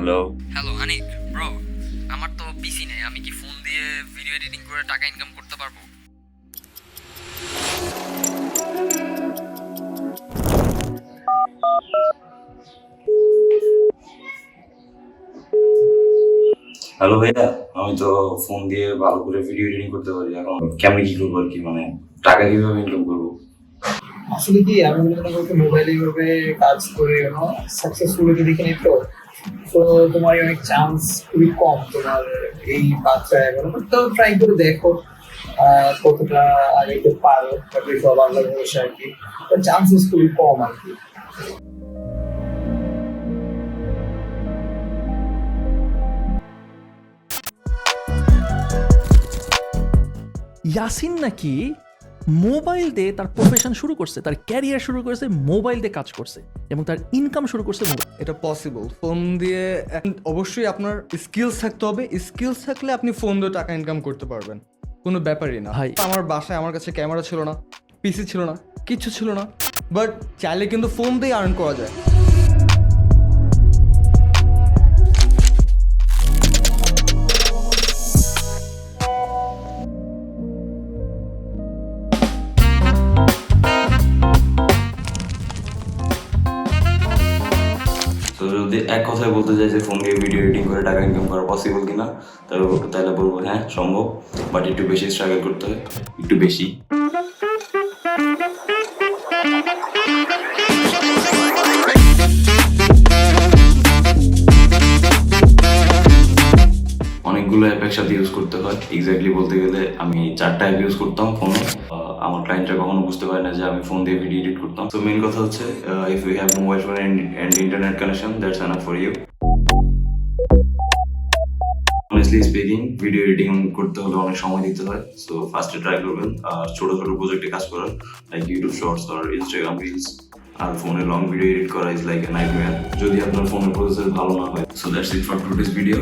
Hello. Hello আনিক bro, আমার তো পিসি নেই, আমি কি ফোন দিয়ে ভিডিও এডিটিং করে টাকা ইনকাম করতে পারবো? হ্যালো ভাইয়া, আমি তো ফোন দিয়ে ভালো করে ভিডিও এডিটিং করতে পারি। এখন কেমন কি করবো আর কি, মানে টাকা কিভাবে ইনকাম করবো? আসলে কি আমি মনে করি মোবাইলে এইভাবে কাজ করে সাকসেসফুল দেখে নিত, তো তোমার অনেক চান্স খুবই কম তোমার এই বাচ্চা এখনো, তো ট্রাই করে দেখো কতটা আগাইতে পারো, তারপরে সব আল্লাহ ভরসা আর কি, চান্সেস খুবই কম আর কি। ইয়াসিন নাকি মোবাইল দিয়ে তার প্রফেশন শুরু করছে, তার ক্যারিয়ার শুরু করছে, মোবাইল দিয়ে কাজ করছে এবং তার ইনকাম শুরু করছে মোবাইল। এটা পসিবল। ফোন দিয়ে অবশ্যই আপনার স্কিলস থাকতে হবে, স্কিলস থাকলে আপনি ফোন দিয়ে টাকা ইনকাম করতে পারবেন, কোনো ব্যাপারই না। ভাই। আমার বাসায় আমার কাছে ক্যামেরা ছিল না, পিসি ছিল না, কিচ্ছু ছিল না, বাট চাইলে কিন্তু ফোন দিয়ে আর্ন করা যায়। তো যদি এক কথায় বলতে চাই যে ফোন দিয়ে ভিডিও এডিটিং করে টাকা ইনকাম করা পসিবল কিনা, তাহলে বলবো হ্যাঁ সম্ভব, বাট একটু বেশি স্ট্রাগল করতে হয়, একটু বেশি। অনেকগুলো অ্যাপ একসাথে ইউজ করতে হয়। এক্স্যাক্টলি বলতে গেলে আমি 4টা অ্যাপ ইউজ করতাম ফোনে। আমার ক্লায়েন্টরা কখনো বুঝতে পারে না যে আমি ফোন দিয়ে ভিডিও এডিট করতাম। তো মেইন কথা হচ্ছে, if you have mobile phone and internet connection, that's enough for you. Honestly speaking, video editing করতে হলে অনেক সময় দিতে হয়। সো ফার্স্টে ট্রাই করবেন আর ছোট ছোট প্রজেক্টে কাজ করার, লাইক ইউটিউব শর্টস আর ইনস্টাগ্রাম রিলস। আর ফোনে লং ভিডিও এডিট করা ইজ লাইক এ নাইটমেয়ার যদি আপনার ফোনের প্রসেসর ভালো না হয়। So that's it for today's video.